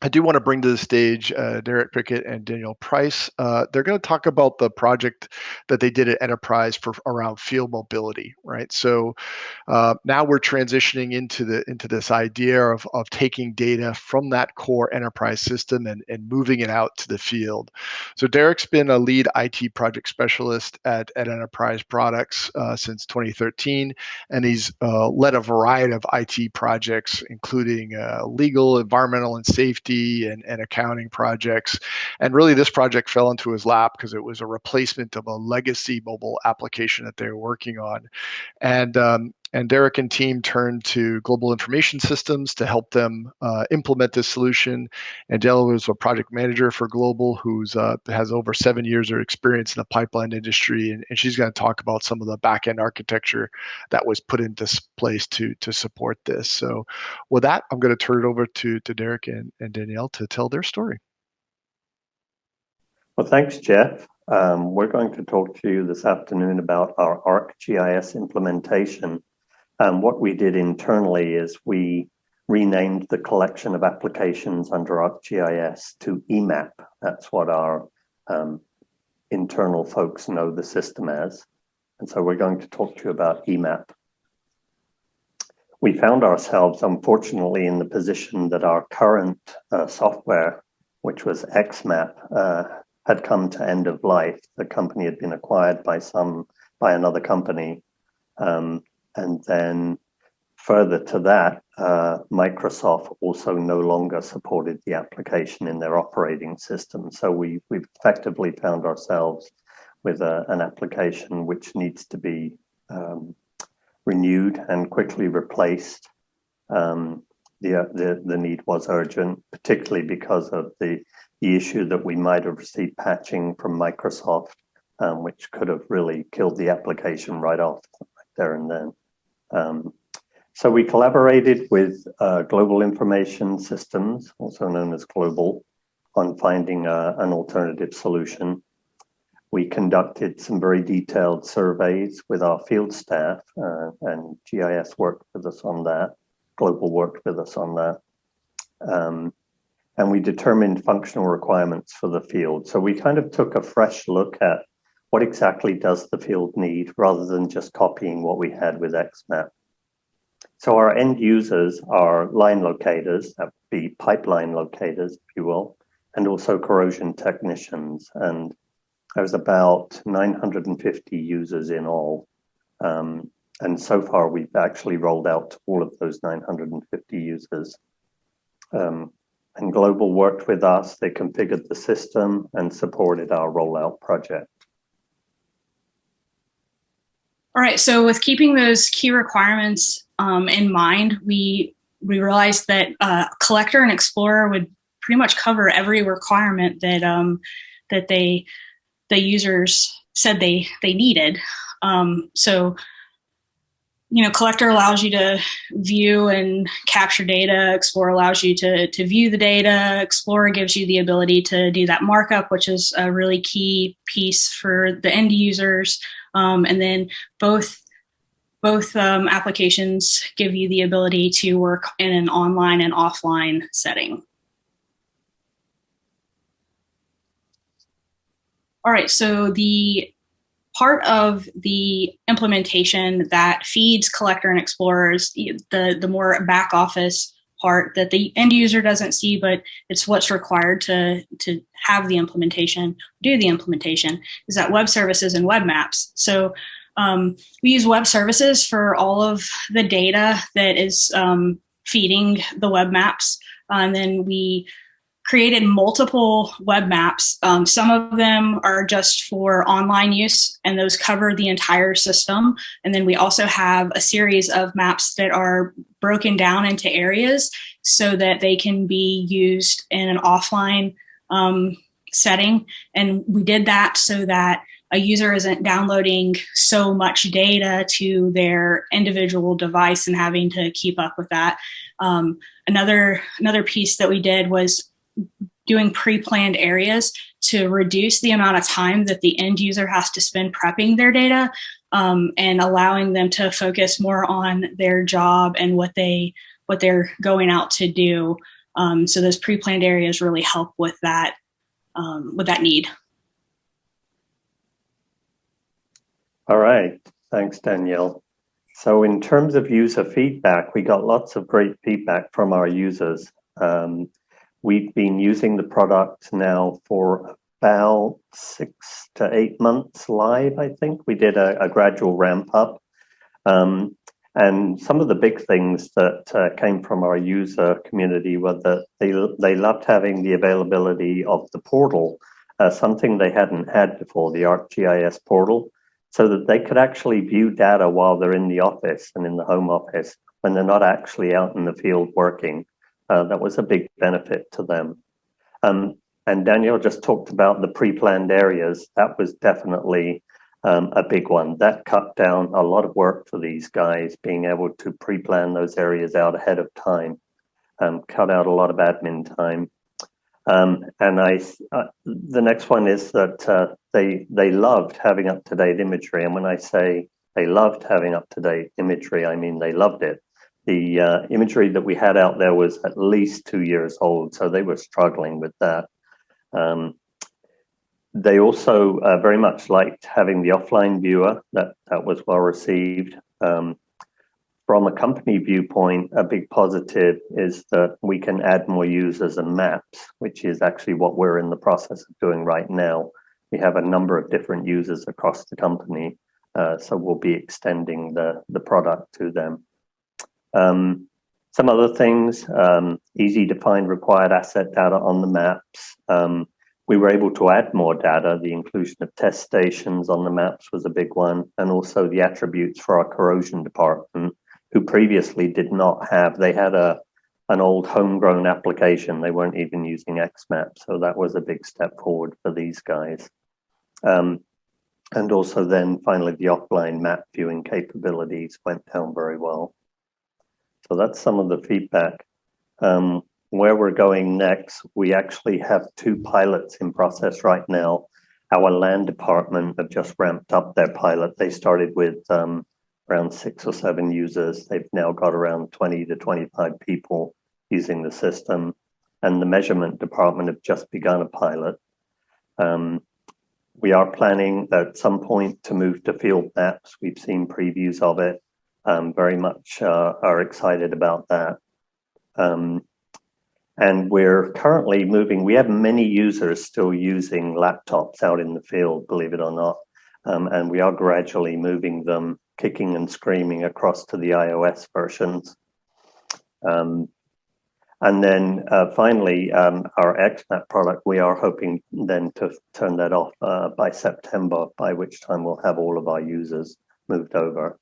I do want to bring to the stage Derrek, Pickett, and Danielle Price. They're going to talk about the project that they did at Enterprise for around field mobility, right? So now we're transitioning into this idea of taking data from that core enterprise system and moving it out to the field. So Derrek's been a lead IT project specialist at Enterprise Products since 2013, and he's led a variety of IT projects, including legal, environmental, and safety, and accounting projects. And really, this project fell into his lap because it was a replacement of a legacy mobile application that they were working on. And Derrek and team turned to Global Information Systems to help them implement this solution. And Danielle was a project manager for Global, who's has over 7 years of experience in the pipeline industry, and she's going to talk about some of the back-end architecture that was put into place to support this. So, with that, I'm going to turn it over to Derrek and Danielle to tell their story. Well, thanks, Jeff. We're going to talk to you this afternoon about our Arcgis implementation. What we did internally is we renamed the collection of applications under Arcgis to EMAP. That's what our internal folks know the system as. And so we're going to talk to you about EMAP. We found ourselves, unfortunately, in the position that our current software, which was XMAP, had come to end of life. The company had been acquired by another company. And then further to that, Microsoft also no longer supported the application in their operating system. So we've effectively found ourselves with an application which needs to be renewed and quickly replaced. The need was urgent, particularly because of the issue that we might have received patching from Microsoft, which could have really killed the application right there and then. So we collaborated with Global Information Systems, also known as Global, on finding an alternative solution. We conducted some very detailed surveys with our field staff, and GIS worked with us on that. Global worked with us on that. And we determined functional requirements for the field. So we kind of took a fresh look at what exactly does the field need rather than just copying what we had with XMAP. So our end users are line locators, that would be pipeline locators, if you will, and also corrosion technicians. And there's about 950 users in all. And so far, we've actually rolled out to all of those 950 users. And Global worked with us. They configured the system and supported our rollout project. All right, so with keeping those key requirements in mind, we realized that Collector and Explorer would pretty much cover every requirement that the users said they needed. So, Collector allows you to view and capture data. Explorer allows you to view the data. Explorer gives you the ability to do that markup, which is a really key piece for the end users. And then both applications give you the ability to work in an online and offline setting. All right, so the part of the implementation that feeds Collector and Explorer is the more back office part that the end user doesn't see, but it's what's required to have the implementation, do the implementation, is that web services and web maps. So we use web services for all of the data that is feeding the web maps. And then we created multiple web maps. Some of them are just for online use, and those cover the entire system. And then we also have a series of maps that are broken down into areas so that they can be used in an offline setting. And we did that so that a user isn't downloading so much data to their individual device and having to keep up with that. Another piece that we did was doing pre-planned areas to reduce the amount of time that the end user has to spend prepping their data, and allowing them to focus more on their job and what they're going out to do. So those pre-planned areas really help with that need. All right. Thanks, Danielle. So in terms of user feedback, we got lots of great feedback from our users. We've been using the product now for about 6 to 8 months live, I think. We did a gradual ramp up. And some of the big things that came from our user community were that they loved having the availability of the portal, something they hadn't had before, the ArcGIS portal, so that they could actually view data while they're in the office and in the home office when they're not actually out in the field working. That was a big benefit to them. And Danielle just talked about the pre-planned areas. That was definitely a big one. That cut down a lot of work for these guys, being able to pre-plan those areas out ahead of time, cut out a lot of admin time. The next one is that they loved having up-to-date imagery. And when I say they loved having up-to-date imagery, I mean they loved it. The imagery that we had out there was at least 2 years old, so they were struggling with that. They also very much liked having the offline viewer. That was well received. From a company viewpoint, a big positive is that we can add more users and maps, which is actually what we're in the process of doing right now. We have a number of different users across the company, so we'll be extending the product to them. Some other things, easy to find required asset data on the maps. We were able to add more data. The inclusion of test stations on the maps was a big one, and also the attributes for our corrosion department, who previously did not have. They had an old homegrown application. They weren't even using XMAP, so that was a big step forward for these guys. And also then finally the offline map viewing capabilities went down very well. So that's some of the feedback. Where we're going next, we actually have 2 pilots in process right now. Our land department have just ramped up their pilot. They started with around 6 or 7 users. They've now got around 20 to 25 people using the system. And the measurement department have just begun a pilot. We are planning at some point to move to field maps. We've seen previews of it. Very much are excited about that. And we're currently moving. We have many users still using laptops out in the field, believe it or not. And we are gradually moving them, kicking and screaming, across to the iOS versions. And then finally, our XMAP product, we are hoping then to turn that off by September, by which time we'll have all of our users moved over.